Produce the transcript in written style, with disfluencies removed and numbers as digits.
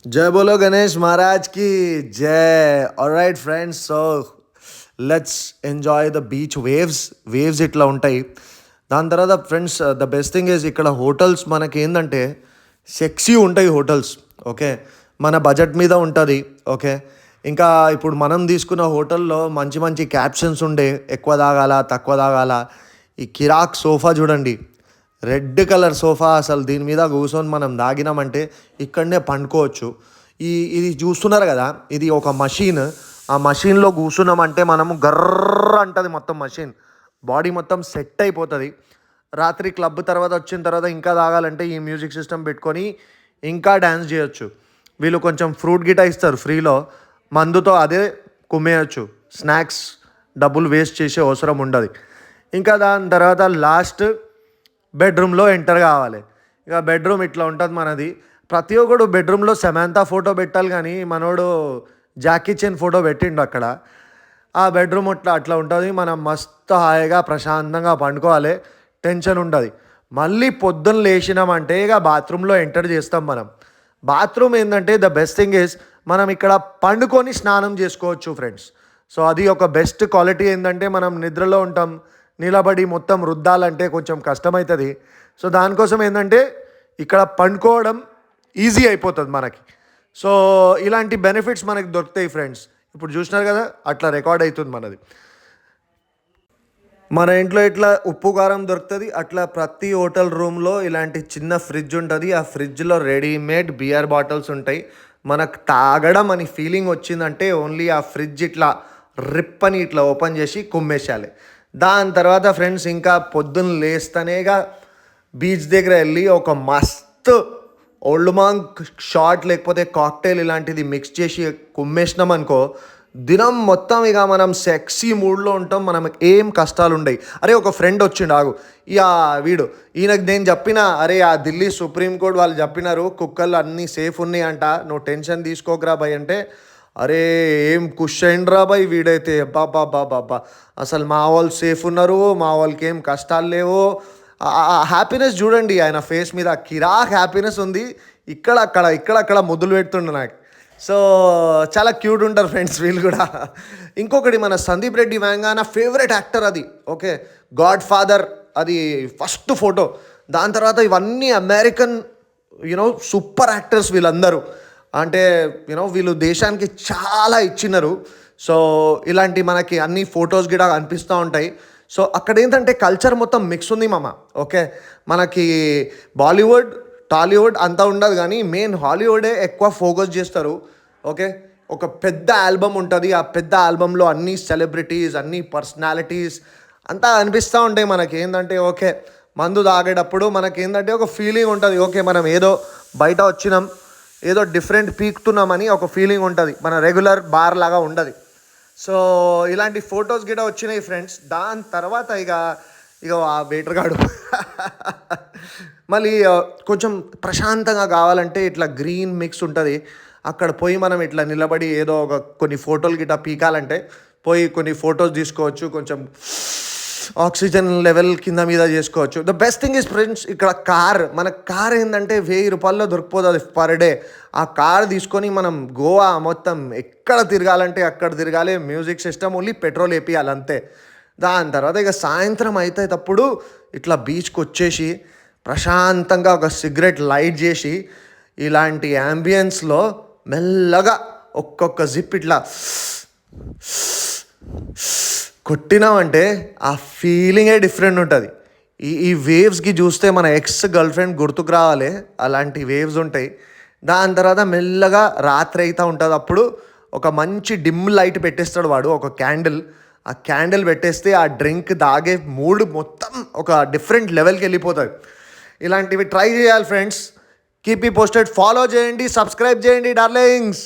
जय बोलो गणेश महाराज की जय. Alright friends, so let's enjoy the beach waves ఇట్లా ఉంటాయి. దాని తర్వాత friends the best thing is ఇక్కడ హోటల్స్ మనకి ఏంటంటే సెక్సీ ఉంటాయి హోటల్స్. ఓకే, మన బడ్జెట్ మీద ఉంటుంది. ఓకే, ఇంకా ఇప్పుడు మనం తీసుకున్న హోటల్లో మంచి మంచి క్యాప్షన్స్ ఉండే, ఎక్కువ తాగాల తక్కువ తాగాల. ఈ కిరాక్ సోఫా చూడండి, రెడ్ కలర్ సోఫా. అసలు దీని మీద కూర్చొని మనం దాగినామంటే ఇక్కడనే పండుకోవచ్చు. ఇది చూస్తున్నారు కదా, ఇది ఒక మషీన్. ఆ మషీన్లో కూర్చున్నామంటే మనము గర్ర అంటుంది మొత్తం మషీన్, బాడీ మొత్తం సెట్ అయిపోతుంది. రాత్రి క్లబ్ తర్వాత వచ్చిన తర్వాత ఇంకా తాగాలంటే ఈ మ్యూజిక్ సిస్టమ్ పెట్టుకొని ఇంకా డ్యాన్స్ చేయొచ్చు. వీళ్ళు కొంచెం ఫ్రూట్ గిటా ఇస్తారు ఫ్రీలో, మందుతో అదే కుమ్మేయచ్చు. స్నాక్స్ డబ్బులు వేస్ట్ చేసే అవసరం ఉండదు. ఇంకా దాని తర్వాత లాస్ట్ బెడ్రూమ్లో ఎంటర్ కావాలి. ఇక బెడ్రూమ్ ఇట్లా ఉంటుంది మనది. ప్రతి ఒక్కడు బెడ్రూమ్లో సమాంతా ఫోటో పెట్టాలి, కానీ మనోడు జాకీ చెన్ ఫోటో పెట్టిండు అక్కడ. ఆ బెడ్రూమ్ అట్లా ఉంటుంది. మనం మస్తు హాయిగా ప్రశాంతంగా పండుకోవాలి, టెన్షన్ ఉండదు. మళ్ళీ పొద్దున్న లేచినామంటే ఇక బాత్రూంలో ఎంటర్ చేస్తాం మనం. బాత్రూమ్ ఏంటంటే ద బెస్ట్ థింగ్ ఈజ్ మనం ఇక్కడ పండుకొని స్నానం చేసుకోవచ్చు ఫ్రెండ్స్. సో అది ఒక బెస్ట్ క్వాలిటీ. ఏంటంటే మనం నిద్రలో ఉంటాం, నిలబడి మొత్తం రుద్దాలంటే కొంచెం కష్టమవుతుంది. సో దానికోసం ఏంటంటే ఇక్కడ పండుకోవడం ఈజీ అయిపోతుంది మనకి. సో ఇలాంటి బెనిఫిట్స్ మనకి దొరుకుతాయి ఫ్రెండ్స్. ఇప్పుడు చూసినారు కదా, అట్లా రికార్డ్ అవుతుంది మనది. మన ఇంట్లో ఇట్లా ఉప్పు కారం దొరుకుతుంది, అట్లా ప్రతి హోటల్ రూమ్లో ఇలాంటి చిన్న ఫ్రిడ్జ్ ఉంటుంది. ఆ ఫ్రిడ్జ్లో రెడీమేడ్ బియర్ బాటిల్స్ ఉంటాయి. మనకు తాగడం అని ఫీలింగ్ వచ్చిందంటే ఓన్లీ ఆ ఫ్రిడ్జ్ ఇట్లా రిప్ అని ఇట్లా ఓపెన్ చేసి కుమ్మేసేయాలి. దాని తర్వాత ఫ్రెండ్స్ ఇంకా పొద్దున్న లేస్తేనేగా బీచ్ దగ్గర వెళ్ళి ఒక మస్తు ఓల్డ్ మాంక్ షాట్ లేకపోతే కాక్టైల్ ఇలాంటిది మిక్స్ చేసి కుమ్మేసినాం అనుకో, దినం మొత్తం ఇక మనం సెక్సీ మూడ్లో ఉంటాం. మనం ఏం కష్టాలు ఉండవు. అరే ఒక ఫ్రెండ్ వచ్చిండు ఆగు, ఇక వీడు ఈయనకు నేను చెప్పిన, అరే ఆ ఢిల్లీ సుప్రీంకోర్టు వాళ్ళు చెప్పినారు కుక్కలు అన్నీ సేఫ్ ఉన్నాయి అంట, నువ్వు టెన్షన్ తీసుకోకరా భయ్ అంటే, అరే ఏం ఖుష్ అయిండ్రా భయ్ వీడైతే. బాబా బాబా అసలు మా వాళ్ళు సేఫ్ ఉన్నారు, మా వాళ్ళకి ఏం కష్టాలు లేవు. హ్యాపీనెస్ చూడండి ఆయన ఫేస్ మీద, కిరాక్ హ్యాపీనెస్ ఉంది. ఇక్కడక్కడ ముద్దులు పెడుతుండే నాకు. సో చాలా క్యూట్ ఉంటారు ఫ్రెండ్స్ వీళ్ళు కూడా. ఇంకొకటి మన సందీప్ రెడ్డి వేంగాన ఫేవరెట్ యాక్టర్ అది. ఓకే, గాడ్ ఫాదర్ అది ఫస్ట్ ఫోటో. దాని తర్వాత ఇవన్నీ అమెరికన్ సూపర్ యాక్టర్స్ వీళ్ళందరూ. అంటే వీళ్ళు దేశానికి చాలా ఇచ్చినారు. సో ఇలాంటి మనకి అన్ని ఫొటోస్ కూడా అనిపిస్తూ ఉంటాయి. సో అక్కడ ఏంటంటే కల్చర్ మొత్తం మిక్స్ ఉంది మామ. ఓకే, మనకి బాలీవుడ్ టాలీవుడ్ అంతా ఉండదు, కానీ మెయిన్ హాలీవుడే ఎక్కువ ఫోకస్ చేస్తారు. ఓకే, ఒక పెద్ద ఆల్బమ్ ఉంటుంది. ఆ పెద్ద ఆల్బంలో అన్ని సెలబ్రిటీస్, అన్ని పర్సనాలిటీస్ అంతా అనిపిస్తూ ఉంటాయి మనకి. ఏంటంటే ఓకే, మందు తాగేటప్పుడు మనకి ఏంటంటే ఒక ఫీలింగ్ ఉంటుంది. ఓకే, మనం ఏదో బయట వచ్చినాం, ఏదో డిఫరెంట్ పీకుతున్నామని ఒక ఫీలింగ్ ఉంటుంది. మన రెగ్యులర్ బార్ లాగా ఉండదు. సో ఇలాంటి ఫొటోస్ గిట వచ్చినాయి ఫ్రెండ్స్. దాని తర్వాత ఇక ఆ వెయిటర్ గాడు మళ్ళీ కొంచెం ప్రశాంతంగా కావాలంటే ఇట్లా గ్రీన్ మిక్స్ ఉంటుంది. అక్కడ పోయి మనం ఇట్లా నిలబడి ఏదో కొన్ని ఫోటోలు గిట్ట పీకాలంటే పోయి కొన్ని ఫొటోస్ తీసుకోవచ్చు. కొంచెం ఆక్సిజన్ లెవెల్ కింద మీద చేసుకోవచ్చు. The best thing is friends, ఇక్కడ మన కార్ ఏంటంటే 1000 రూపాయల్లో దొరికిపోతుంది పర్ డే. ఆ కార్ తీసుకొని మనం గోవా మొత్తం ఎక్కడ తిరగాలంటే అక్కడ తిరగాలి. మ్యూజిక్ సిస్టమ్ ఓన్లీ పెట్రోల్ వేపియాలి అంతే. దాని తర్వాత ఇక సాయంత్రం అయితేటప్పుడు ఇట్లా బీచ్కి వచ్చేసి ప్రశాంతంగా ఒక సిగరెట్ లైట్ చేసి ఇలాంటి యాంబియన్స్లో మెల్లగా ఒక్కొక్క జిప్ ఇట్లా కొట్టినామంటే ఆ ఫీలింగే డిఫరెంట్ ఉంటుంది. ఈ వేవ్స్కి చూస్తే మన ఎక్స్ గర్ల్ ఫ్రెండ్ గుర్తుకు రావాలి, అలాంటి వేవ్స్ ఉంటాయి. దాని తర్వాత మెల్లగా రాత్రి అవుతూ ఉంటుంది. అప్పుడు ఒక మంచి డిమ్ లైట్ పెట్టేస్తాడు వాడు, ఒక క్యాండిల్. ఆ క్యాండిల్ పెట్టేస్తే ఆ డ్రింక్ తాగే మూడ్ మొత్తం ఒక డిఫరెంట్ లెవెల్కి వెళ్ళిపోతుంది. ఇలాంటివి ట్రై చేయాలి friends. Keep me posted, follow చేయండి, సబ్స్క్రైబ్ చేయండి డార్లింగ్స్.